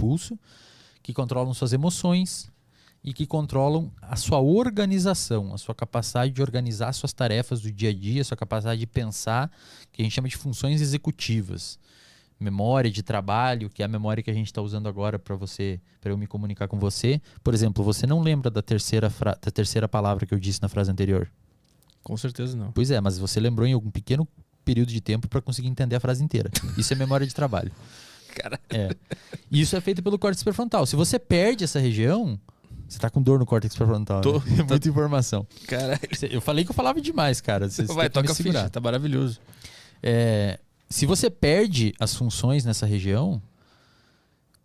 impulso, que controlam suas emoções e que controlam a sua organização, a sua capacidade de organizar suas tarefas do dia a dia, a sua capacidade de pensar, que a gente chama de funções executivas. Memória de trabalho, que é a memória que a gente está usando agora para eu me comunicar com você. Por exemplo, você não lembra da terceira palavra que eu disse na frase anterior? Com certeza não. Pois é, mas você lembrou em algum pequeno período de tempo para conseguir entender a frase inteira. Isso é memória de trabalho. Cara. Isso é feito pelo córtex pré-frontal. Se você perde essa região, você tá com dor no córtex pré-frontal. Né? É muita informação. Caralho. Eu falei que eu falava demais, cara. Você Vai, toca a ficha, tá maravilhoso. Se você perde as funções nessa região,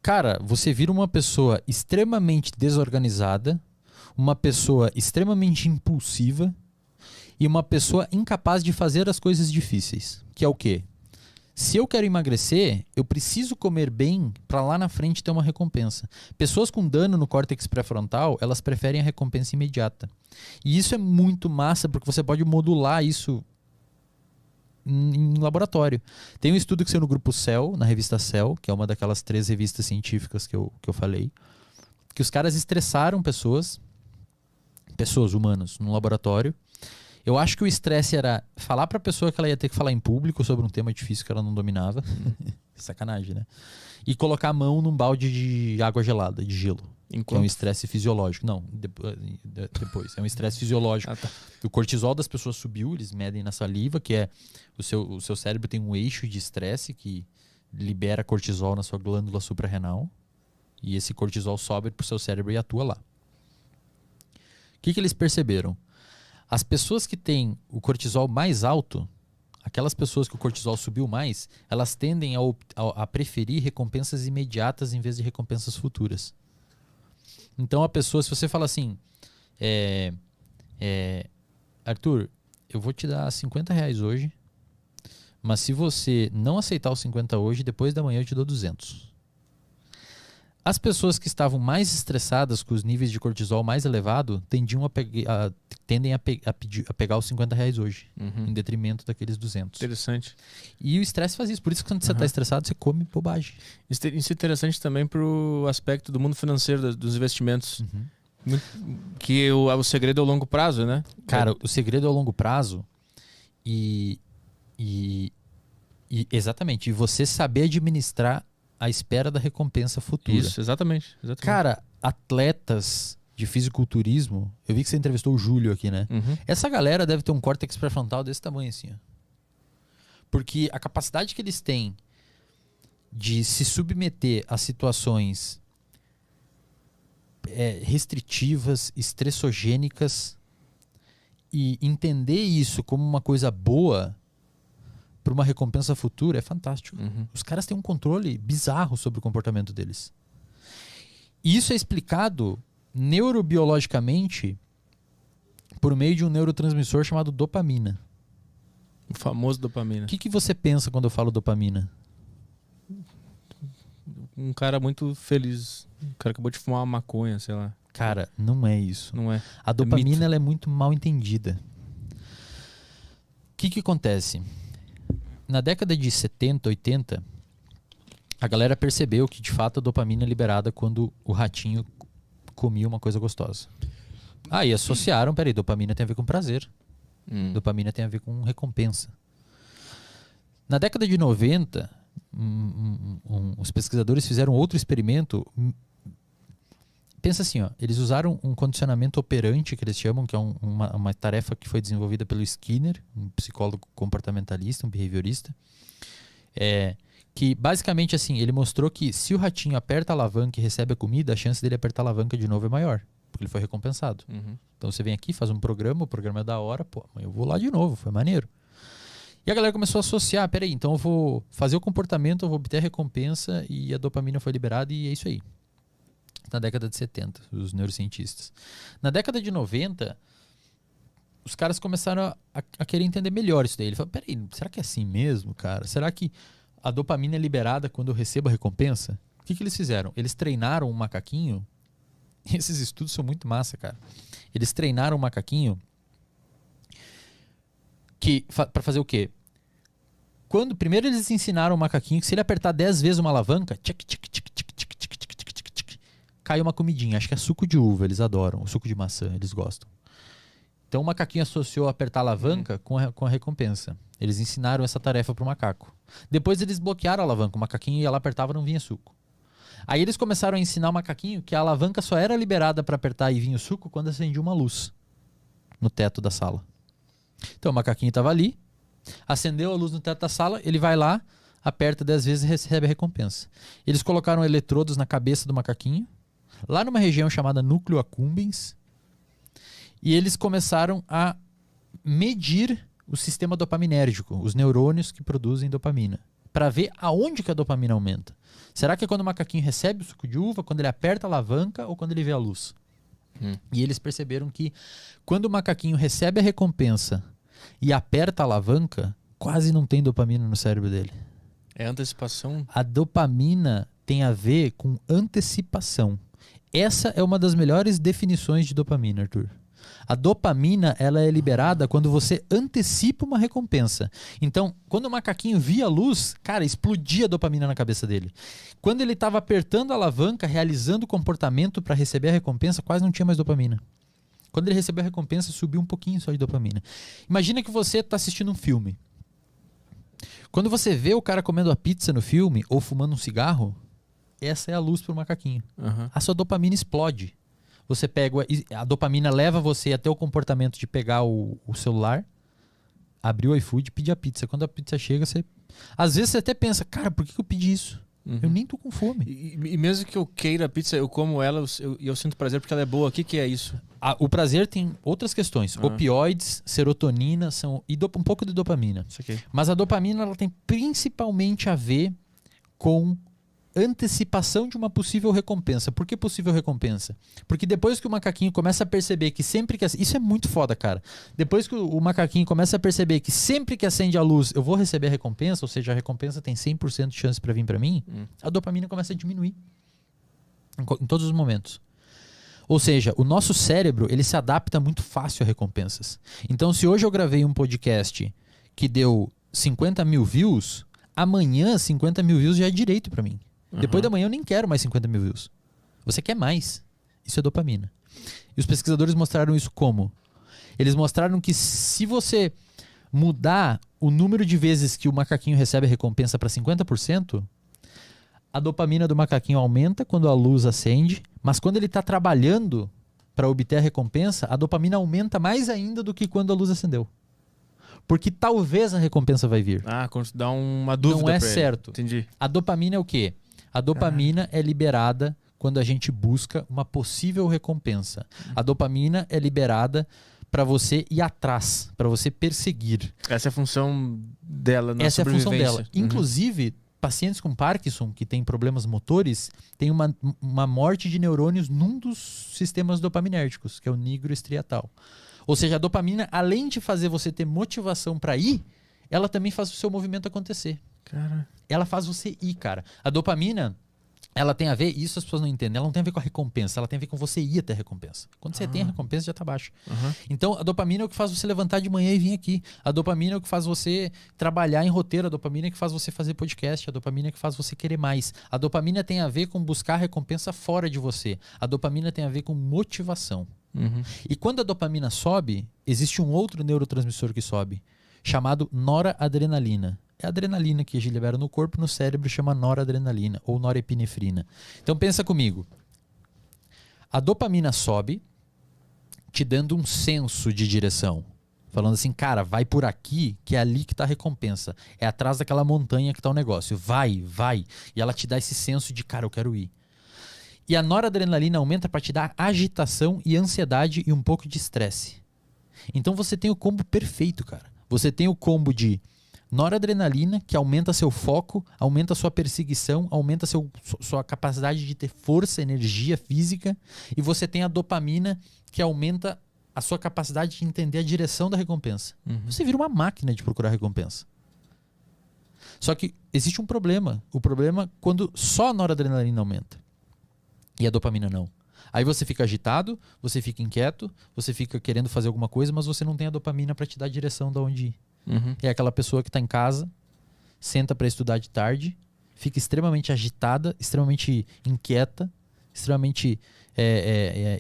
cara, você vira uma pessoa extremamente desorganizada, uma pessoa extremamente impulsiva e uma pessoa incapaz de fazer as coisas difíceis. Que é o quê? Se eu quero emagrecer, eu preciso comer bem para lá na frente ter uma recompensa. Pessoas com dano no córtex pré-frontal, elas preferem a recompensa imediata. E isso é muito massa, porque você pode modular isso em laboratório. Tem um estudo que saiu no grupo Cell, na revista Cell, que é uma daquelas 3 revistas científicas que eu falei, que os caras estressaram pessoas humanas, num laboratório. Eu acho que o estresse era falar pra pessoa que ela ia ter que falar em público sobre um tema difícil que ela não dominava. Sacanagem, né? E colocar a mão num balde de água gelada, de gelo. Que é um estresse fisiológico. Não, depois. É um estresse fisiológico. Tá. O cortisol das pessoas subiu, eles medem na saliva, que é o seu cérebro tem um eixo de estresse que libera cortisol na sua glândula suprarrenal. E esse cortisol sobe pro seu cérebro e atua lá. O que eles perceberam? As pessoas que têm o cortisol mais alto, aquelas pessoas que o cortisol subiu mais, elas tendem a preferir recompensas imediatas em vez de recompensas futuras. Então a pessoa, se você fala assim, Arthur, eu vou te dar R$50 hoje, mas se você não aceitar os 50 hoje, depois da manhã eu te dou 200. As pessoas que estavam mais estressadas, com os níveis de cortisol mais elevado, tendem a pegar os R$50 hoje, em detrimento daqueles 200. Interessante. E o estresse faz isso. Por isso que quando você está estressado, você come bobagem. Isso é interessante também para o aspecto do mundo financeiro, dos investimentos. Que o segredo é o longo prazo, né? Cara, o segredo é o longo prazo e exatamente. E você saber administrar a espera da recompensa futura. Isso, exatamente. Cara, atletas de fisiculturismo, eu vi que você entrevistou o Júlio aqui, né? Essa galera deve ter um córtex pré-frontal desse tamanho assim, ó. Porque a capacidade que eles têm de se submeter a situações restritivas, estressogênicas e entender isso como uma coisa boa para uma recompensa futura é fantástico. Os caras têm um controle bizarro sobre o comportamento deles. E isso é explicado neurobiologicamente por meio de um neurotransmissor chamado dopamina. O famoso dopamina. O que você pensa quando eu falo dopamina? Um cara muito feliz. Um cara acabou de fumar uma maconha, sei lá. Cara, não é isso. Não é. A dopamina ela é muito mal entendida. O que acontece? Na década de 70, 80, a galera percebeu que de fato a dopamina é liberada quando o ratinho comia uma coisa gostosa. E associaram, peraí, dopamina tem a ver com prazer. Dopamina tem a ver com recompensa. Na década de 90, os pesquisadores fizeram outro experimento. Pensa assim, ó, eles usaram um condicionamento operante, que eles chamam, que é uma tarefa que foi desenvolvida pelo Skinner, um psicólogo comportamentalista, um behaviorista, que basicamente assim, ele mostrou que se o ratinho aperta a alavanca e recebe a comida, a chance dele apertar a alavanca de novo é maior, porque ele foi recompensado. Então você vem aqui, faz um programa, o programa é da hora, pô, eu vou lá de novo, foi maneiro. E a galera começou a associar, peraí, então eu vou fazer o comportamento, eu vou obter a recompensa e a dopamina foi liberada e é isso aí. Na década de 70, os neurocientistas. Na década de 90, os caras começaram a querer entender melhor isso daí. Ele falou, peraí, será que é assim mesmo, cara? Será que a dopamina é liberada quando eu recebo a recompensa? O que eles fizeram? Eles treinaram um macaquinho. Esses estudos são muito massa, cara. Eles treinaram um macaquinho para fazer o quê? Primeiro eles ensinaram o macaquinho que se ele apertar 10 vezes uma alavanca, cai uma comidinha. Acho que é suco de uva, eles adoram. O suco de maçã, eles gostam. Então o macaquinho associou apertar a alavanca com a recompensa. Eles ensinaram essa tarefa pro macaco. Depois eles bloquearam a alavanca. O macaquinho ia lá, apertava, não vinha suco. Aí eles começaram a ensinar o macaquinho que a alavanca só era liberada para apertar e vinha o suco quando acendia uma luz no teto da sala. Então o macaquinho estava ali, acendeu a luz no teto da sala, ele vai lá, aperta 10 vezes e recebe a recompensa. Eles colocaram eletrodos na cabeça do macaquinho, lá numa região chamada núcleo accumbens, e eles começaram a medir o sistema dopaminérgico, os neurônios que produzem dopamina, para ver aonde que a dopamina aumenta. Será que é quando o macaquinho recebe o suco de uva, quando ele aperta a alavanca ou quando ele vê a luz? E eles perceberam que quando o macaquinho recebe a recompensa e aperta a alavanca, quase não tem dopamina no cérebro dele. É antecipação? A dopamina tem a ver com antecipação. Essa é uma das melhores definições de dopamina, Arthur. A dopamina, ela é liberada quando você antecipa uma recompensa. Então, quando o macaquinho via a luz, cara, explodia a dopamina na cabeça dele. Quando ele estava apertando a alavanca, realizando o comportamento para receber a recompensa, quase não tinha mais dopamina. Quando ele recebeu a recompensa, subiu um pouquinho só de dopamina. Imagina que você está assistindo um filme. Quando você vê o cara comendo a pizza no filme ou fumando um cigarro, essa é a luz para o macaquinho. A sua dopamina explode. Você pega, a dopamina leva você até o comportamento de pegar o celular, abrir o iFood e pedir a pizza. Quando a pizza chega, às vezes você até pensa, cara, por que eu pedi isso? Eu nem tô com fome. E mesmo que eu queira a pizza, eu como ela e eu sinto prazer porque ela é boa. O que é isso? O prazer tem outras questões. Opioides, serotonina e um pouco de dopamina. Isso aqui. Mas a dopamina ela tem principalmente a ver com antecipação de uma possível recompensa. Por que possível recompensa? Porque depois que o macaquinho começa a perceber que sempre que... Isso é muito foda, cara. Depois que o macaquinho começa a perceber que sempre que acende a luz eu vou receber a recompensa, ou seja, a recompensa tem 100% de chance para vir para mim, a dopamina começa a diminuir. Em todos os momentos. Ou seja, o nosso cérebro ele se adapta muito fácil a recompensas. Então, se hoje eu gravei um podcast que deu 50 mil views, amanhã 50 mil views já é direito para mim. Depois da manhã eu nem quero mais 50 mil views. Você quer mais. Isso é dopamina. E os pesquisadores mostraram isso como? Eles mostraram que se você mudar o número de vezes que o macaquinho recebe a recompensa para 50%, a dopamina do macaquinho aumenta quando a luz acende, mas quando ele está trabalhando para obter a recompensa, a dopamina aumenta mais ainda do que quando a luz acendeu. Porque talvez a recompensa vai vir. Quando dá uma dúvida. Não é certo. Entendi. A dopamina é o quê? A dopamina é liberada quando a gente busca uma possível recompensa. A dopamina é liberada para você ir atrás, para você perseguir. Essa é a função dela na Essa é a função sobrevivência. dela. Inclusive, pacientes com Parkinson, que têm problemas motores, têm uma morte de neurônios num dos sistemas dopaminérgicos, que é o nigroestriatal. Ou seja, a dopamina, além de fazer você ter motivação para ir, ela também faz o seu movimento acontecer. Cara. Ela faz você ir, cara. A dopamina, ela tem a ver, isso as pessoas não entendem, ela não tem a ver com a recompensa, ela tem a ver com você ir até a recompensa. Quando você tem a recompensa, já tá baixo. Então, a dopamina é o que faz você levantar de manhã e vir aqui. A dopamina é o que faz você trabalhar em roteiro. A dopamina é o que faz você fazer podcast. A dopamina é o que faz você querer mais. A dopamina tem a ver com buscar a recompensa fora de você. A dopamina tem a ver com motivação. E quando a dopamina sobe, existe um outro neurotransmissor que sobe, chamado noradrenalina. É a adrenalina que a gente libera no corpo, no cérebro chama noradrenalina ou norepinefrina. Então pensa comigo. A dopamina sobe, te dando um senso de direção. Falando assim, cara, vai por aqui, que é ali que está a recompensa. É atrás daquela montanha que está o negócio. Vai, vai. E ela te dá esse senso de, cara, eu quero ir. E a noradrenalina aumenta para te dar agitação e ansiedade e um pouco de estresse. Então você tem o combo perfeito, cara. Você tem o combo de noradrenalina, que aumenta seu foco, aumenta sua perseguição, aumenta sua capacidade de ter força, energia física. E você tem a dopamina, que aumenta a sua capacidade de entender a direção da recompensa. Você vira uma máquina de procurar recompensa. Só que existe um problema. O problema é quando só a noradrenalina aumenta. E a dopamina não. Aí você fica agitado, você fica inquieto, você fica querendo fazer alguma coisa, mas você não tem a dopamina para te dar a direção de onde ir. É aquela pessoa que está em casa, senta para estudar de tarde, fica extremamente agitada, extremamente inquieta, extremamente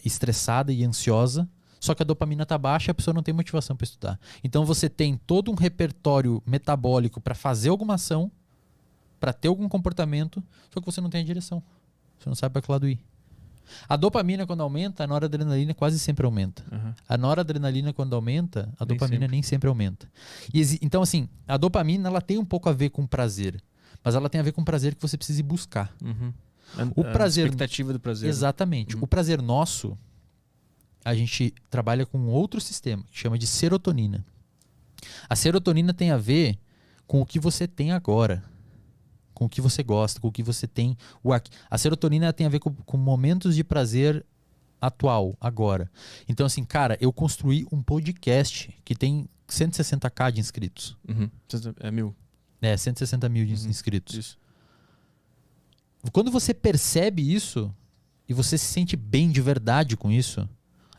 estressada e ansiosa, só que a dopamina está baixa e a pessoa não tem motivação para estudar. Então você tem todo um repertório metabólico para fazer alguma ação, para ter algum comportamento, só que você não tem a direção. Você não sabe para que lado ir. A dopamina, quando aumenta, a noradrenalina quase sempre aumenta. Uhum. A noradrenalina, quando aumenta, a Nem dopamina sempre. nem sempre aumenta. Então, assim, a dopamina ela tem um pouco a ver com prazer, mas ela tem a ver com prazer que você precisa ir buscar. Uhum. O prazer... A expectativa do prazer. Exatamente. Uhum. O prazer nosso, a gente trabalha com outro sistema, que chama de serotonina. A serotonina tem a ver com o que você tem agora, com o que você gosta, com o que você tem. A serotonina tem a ver com momentos de prazer atual, agora. Então, assim, cara, eu construí um podcast que tem 160k de inscritos. Uhum. É 1000. 160 mil de inscritos. Isso. Quando você percebe isso e você se sente bem de verdade com isso,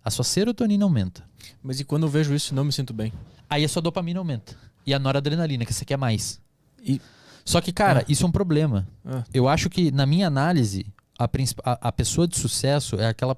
a sua serotonina aumenta. Mas e quando eu vejo isso, não me sinto bem? Aí a sua dopamina aumenta. E a noradrenalina, que você quer mais. E... Só que, cara, isso é um problema. Ah. Eu acho que, na minha análise, a pessoa de sucesso é aquela pessoa